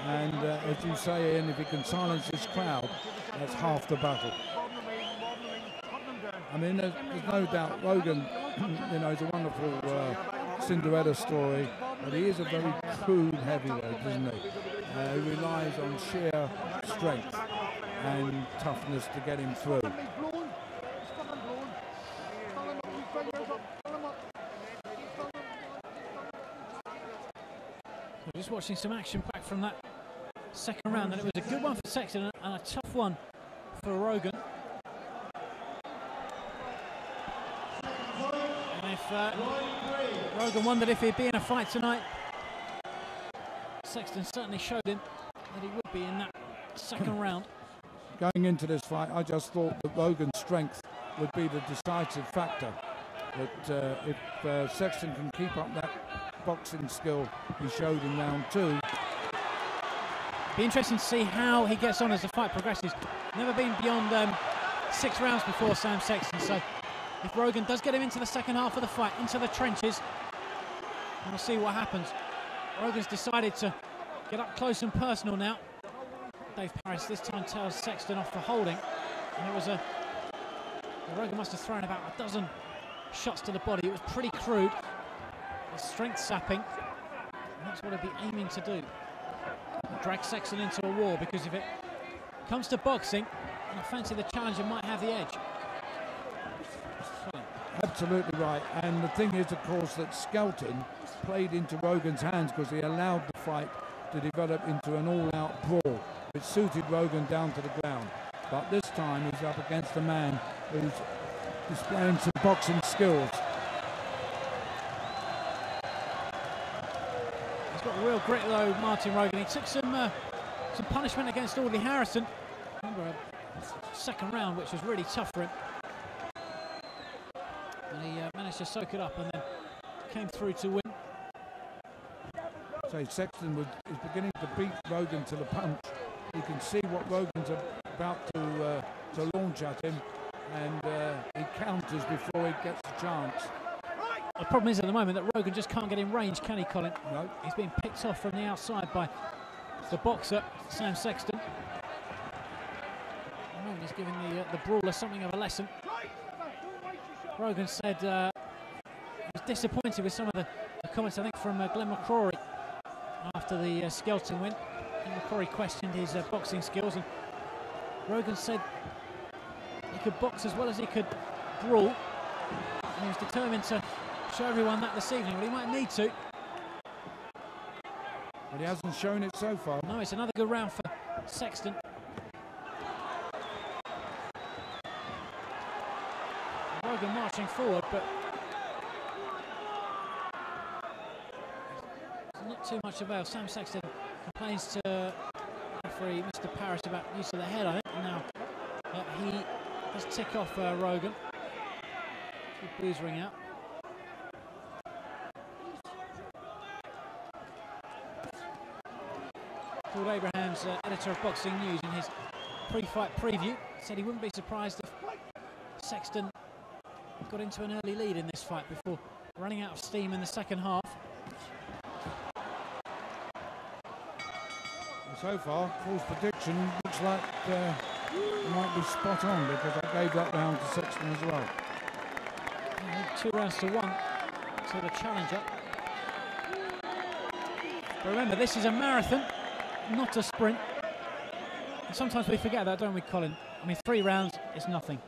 And as you say, Ian, if he can silence this crowd, that's half the battle. I mean, there's no doubt Rogan, you know, is a wonderful Cinderella story, but he is a very crude heavyweight, isn't he? He relies on sheer strength and toughness to get him through. We're just watching some action back from that second round, and it was a good one for Sexton and a tough one for Rogan. And if Rogan wondered if he'd be in a fight tonight, Sexton certainly showed him that he would be in that second round. Going into this fight, I just thought that Rogan's strength would be the decisive factor. But if Sexton can keep up that boxing skill he showed in round 2. Be interesting to see how he gets on as the fight progresses. Never been beyond 6 rounds before, Sam Sexton. So if Rogan does get him into the second half of the fight, into the trenches, we'll see what happens. Rogan's decided to get up close and personal now. Dave Parris this time tells Sexton off for holding. And it was Rogan must have thrown about a dozen shots to the body. It was pretty crude. Strength sapping, and that's what he'd be aiming to do. Drag Sexton into a war, because if it comes to boxing, I fancy the challenger might have the edge. Absolutely right, and the thing is, of course, that Skelton played into Rogan's hands because he allowed the fight to develop into an all-out brawl. It suited Rogan down to the ground, but this time he's up against a man who's displaying some boxing skills. Got real grit though, Martin Rogan. He took some punishment against Audley Harrison. Remember a second round, which was really tough for him. And he managed to soak it up and then came through to win. So Sexton is beginning to beat Rogan to the punch. You can see what Rogan's about to launch at him, and he counters before he gets a chance. The problem is at the moment that Rogan just can't get in range, can he, Colin? No. He's being picked off from the outside by the boxer, Sam Sexton. Rogan is giving the brawler something of a lesson. Rogan said he was disappointed with some of the comments, I think, from Glenn McCrory after the Skelton win. And McCrory questioned his boxing skills, and Rogan said he could box as well as he could brawl, and he was determined to show everyone that this evening. Well, he might need to. But he hasn't shown it so far. No, it's another good round for Sexton. Rogan marching forward, but not too much avail. Sam Sexton complains to referee Mr. Parris about use of the head, I think. And now he does tick off Rogan. Good booze ring out. Paul Abrahams, editor of Boxing News, in his pre-fight preview, said he wouldn't be surprised if Sexton got into an early lead in this fight before running out of steam in the second half. So far, Paul's prediction looks like it might be spot on, because I gave that round to Sexton as well. 2 rounds to 1 to the challenger. But remember, this is a marathon, not a sprint. And sometimes we forget that, don't we, Colin? I mean, 3 rounds is nothing.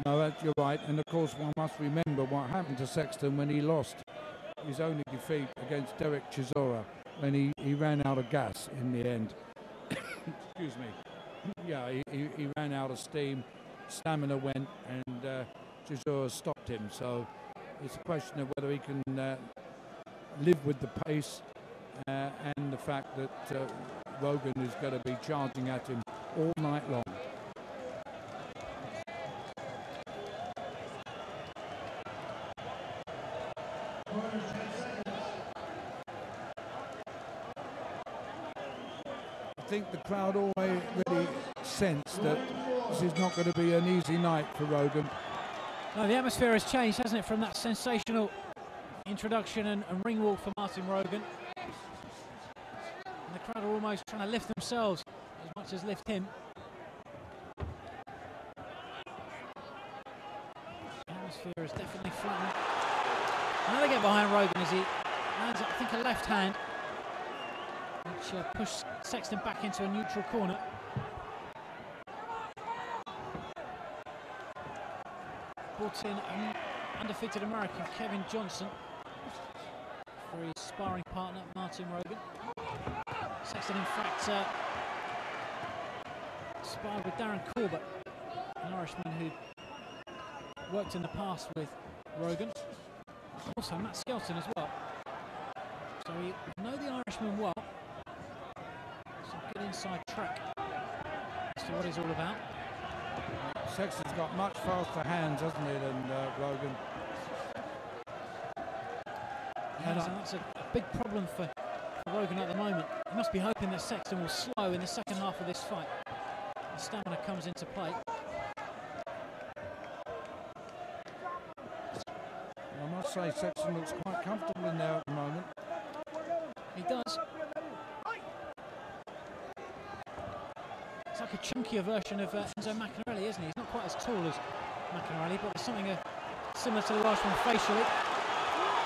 No, you're right. And of course, one must remember what happened to Sexton when he lost his only defeat against Derek Chisora, when he ran out of gas in the end. Excuse me. Yeah, he ran out of steam, stamina went, and Chisora stopped him. So it's a question of whether he can live with the pace and the fact that Rogan is going to be charging at him all night long. I think the crowd always really sense that this is not going to be an easy night for Rogan. No, the atmosphere has changed, hasn't it, from that sensational introduction and ring walk for Martin Rogan. crowd are almost trying to lift themselves as much as lift him. The atmosphere is definitely flattened. Now they get behind Rogan as he lands, I think, a left hand, which pushed Sexton back into a neutral corner. Brought in an undefeated American, Kevin Johnson, for his sparring partner, Martin Rogan. Sexton, in fact, sparred with Darren Corbett, an Irishman who worked in the past with Rogan. Also Matt Skelton as well. So we know the Irishman well. Some good inside track as to what he's all about. Sexton's got much faster hands, hasn't he, than Rogan. Yeah, so that's a big problem for Rogan at the moment. He must be hoping that Sexton will slow in the second half of this fight. The stamina comes into play. I must say Sexton looks quite comfortable in there at the moment. He does. It's like a chunkier version of Enzo Maccarelli, isn't he? He's not quite as tall as Maccarelli, but there's something similar to the last one facially.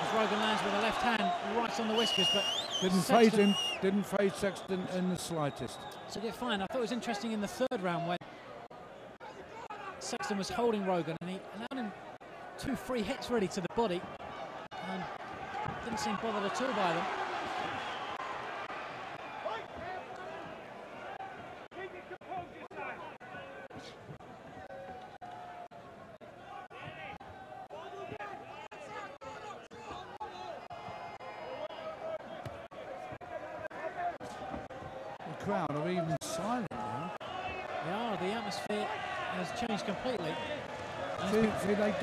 As Rogan lands with a left hand right on the whiskers, but didn't phase him, didn't phase Sexton in the slightest. So did fine. I thought it was interesting in the third round when Sexton was holding Rogan and he allowed him 2 free hits really to the body and didn't seem bothered at all by them. Crowd are even silent now. They are. The atmosphere has changed completely. See, they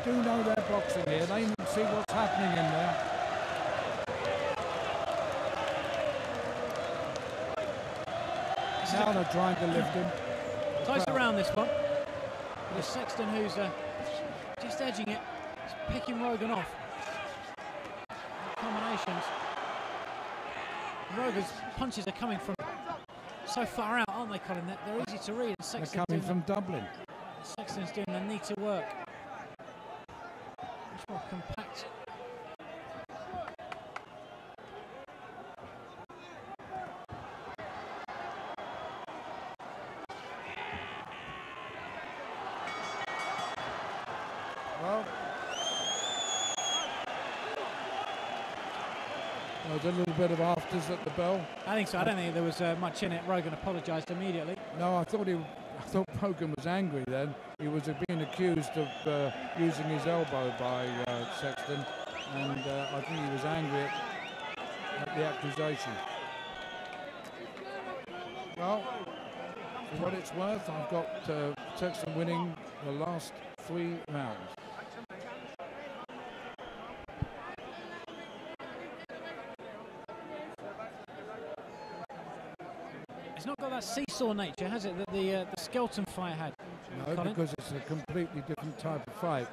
do know their boxing here. They can see what's happening in there. Now they're trying to lift him. Close around this one. But it's Sexton who's just edging it. He's picking Rogan off. Combinations. Rogan's punches are coming from so far out, aren't they, Colin? They're easy to read. They're coming from Dublin. Sexton's doing the neater work. Much more compact. Well, there's a little bit of afters at the bell. I think so. I don't think there was much in it. Rogan apologised immediately. No, I thought Rogan was angry then. He was being accused of using his elbow by Sexton, and I think he was angry at the accusation. Well, for what it's worth, I've got Sexton winning the last 3 rounds. It's not got that seesaw nature, has it, that the Skelton fight had? No, Colin? because it's a completely different type of fight.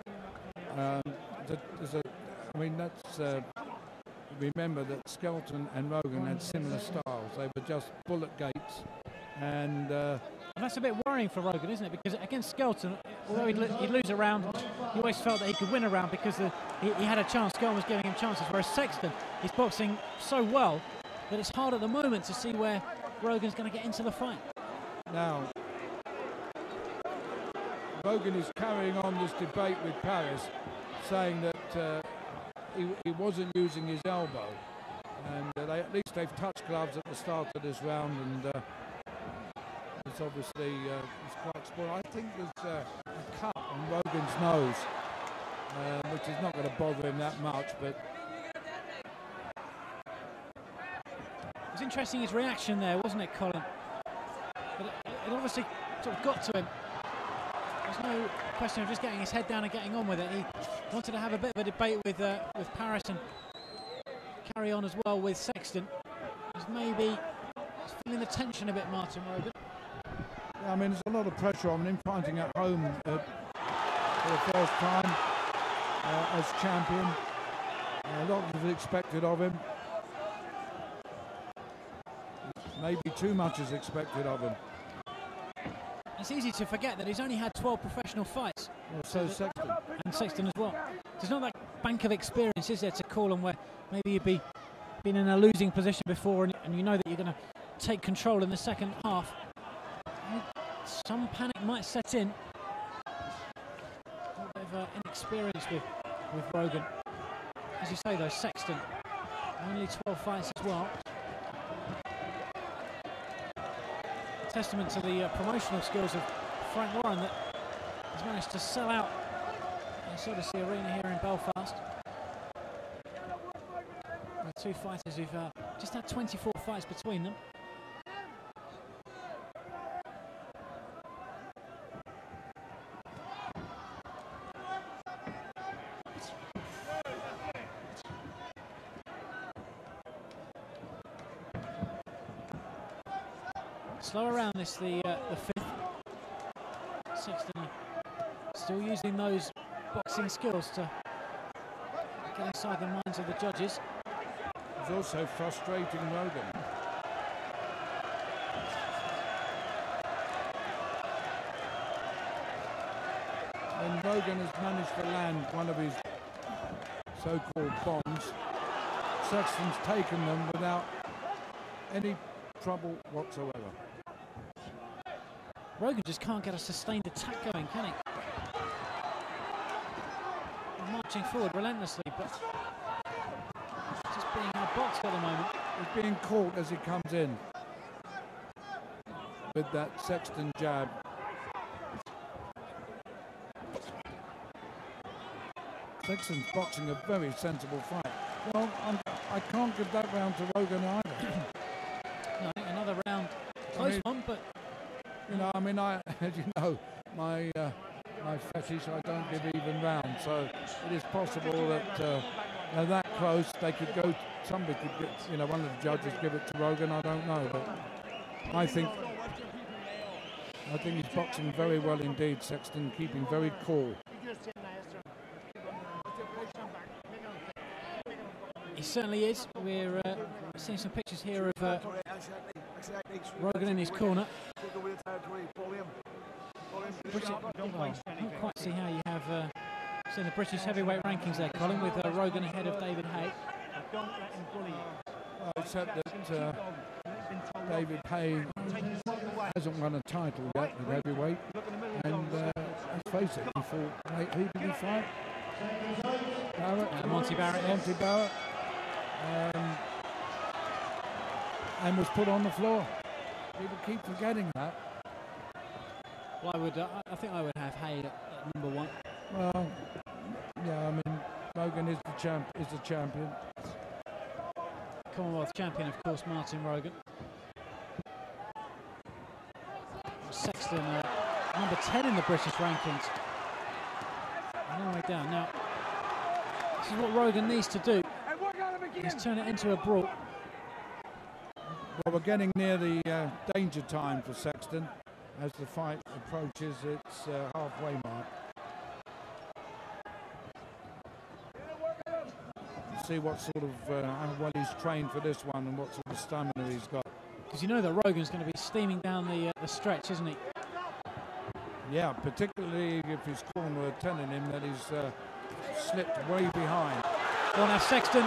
Remember that Skelton and Rogan had similar styles. They were just bullet gates, and that's a bit worrying for Rogan, isn't it? Because against Skelton, although he'd lose a round, he always felt that he could win a round because he had a chance. Skelton was giving him chances, whereas Sexton is boxing so well that it's hard at the moment to see where Rogan's going to get into the fight. Now, Rogan is carrying on this debate with Paris, saying that he wasn't using his elbow, and at least they've touched gloves at the start of this round, and it's obviously it's quite spoiled. I think there's a cut on Rogan's nose, which is not going to bother him that much, but it was interesting his reaction there, wasn't it, Colin? But it obviously sort of got to him. There's no question of just getting his head down and getting on with it. He wanted to have a bit of a debate with Paris and carry on as well with Sexton. He's maybe feeling the tension a bit, Martin Rogan. Yeah, I mean, there's a lot of pressure on him fighting at home for the first time as champion. A lot was expected of him. maybe too much is expected of him. It's easy to forget that he's only had 12 professional fights. Well, so Sexton. And Sexton as well. There's not that bank of experience, is there, to call on where maybe you'd been in a losing position before and you know that you're going to take control in the second half. Some panic might set in. A little bit of inexperience with Rogan. As you say though, Sexton, only 12 fights as well. A testament to the promotional skills of Frank Warren that has managed to sell out the Odyssey Arena here in Belfast. The two fighters who've just had 24 fights between them. Slow around this, the fifth. Sexton still using those boxing skills to get inside the minds of the judges. It's also frustrating Rogan. And Rogan has managed to land one of his so-called bombs. Sexton's taken them without any trouble whatsoever. Rogan just can't get a sustained attack going, can he? Marching forward relentlessly, but just being outboxed at the moment. He's being caught as he comes in with that Sexton jab. Sexton's boxing a very sensible fight. Well, I can't give that round to Rogan either. No, I think another round, close one, but you know, I mean, as you know, my fetish, I don't give even rounds, so it is possible that they're that close. They could go. Somebody could get, you know, one of the judges give it to Rogan. I don't know, but I think he's boxing very well indeed. Sexton keeping very cool. He certainly is. We're seeing some pictures here of Rogan in his corner. I don't quite see how you have seen the British heavyweight rankings there, Colin, with Rogan ahead of David Hay. Except that David Hay hasn't won a title yet with heavyweight, and let's face it, he fought. Who did he fight? Barrett, Monty Barrett. Monty Barrett, and was put on the floor. People keep forgetting that. Well, I think I would have Hay at number one. Well, yeah, I mean, Rogan is the champion. Commonwealth champion, of course, Martin Rogan. Sexton, number 10 in the British rankings. A long way down. Now, this is what Rogan needs to do. He's turn it into a brawl. Well, we're getting near the danger time for Sexton. As the fight approaches its halfway mark. See what sort of how well he's trained for this one and what sort of stamina he's got. Because you know that Rogan's going to be steaming down the stretch, isn't he? Yeah, particularly if his corner are telling him that he's slipped way behind. Well, now Sexton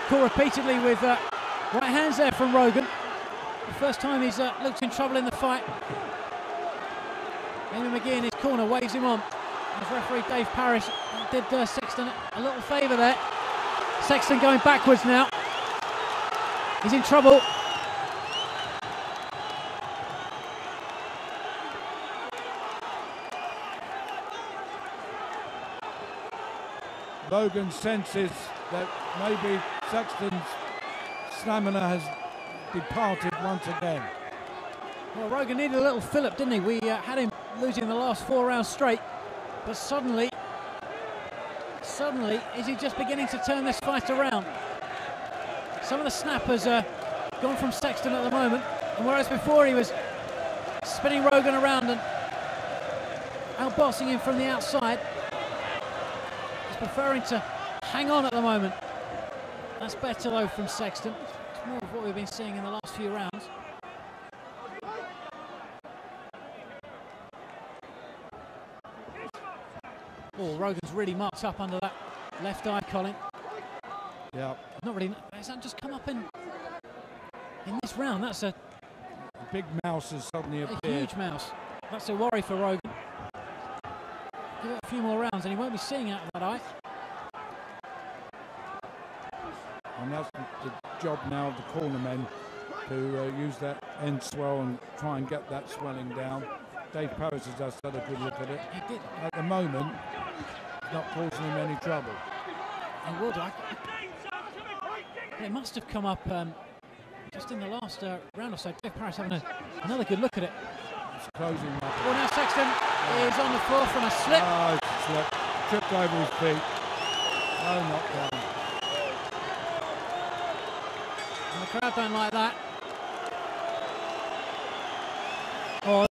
caught repeatedly with right hands there from Rogan. The first time he's looked in trouble in the fight. Amy McGee in his corner waves him on. As referee Dave Parrish did Sexton a little favour there. Sexton going backwards now. He's in trouble. Rogan senses that maybe Sexton's stamina has departed once again. Well, Rogan needed a little fillip, didn't he? We had him losing the last 4 rounds straight, but suddenly is he just beginning to turn this fight around? Some of the snappers are gone from Sexton at the moment, and whereas before he was spinning Rogan around and outboxing him from the outside, he's preferring to hang on at the moment. That's better though from Sexton. It's more of what we've been seeing in the last few rounds. Oh, Rogan's really marked up under that left eye, Colin. Yeah. Not really. Has that just come up in this round? That's a big mouse has suddenly appeared. A huge mouse. That's a worry for Rogan. Give it a few more rounds and he won't be seeing out of that eye. And that's the job now of the cornermen to use that end swell and try and get that swelling down. Dave Paris has just had a good look at it. He did. At the moment, it's not causing him any trouble. He would. It must have come up just in the last round or so. Dave Paris having another good look at it. It's closing up. Well, now Sexton is on the floor from a slip. Oh, slip. Tripped over his feet. No knockdown. And the crowd don't like that. Oh,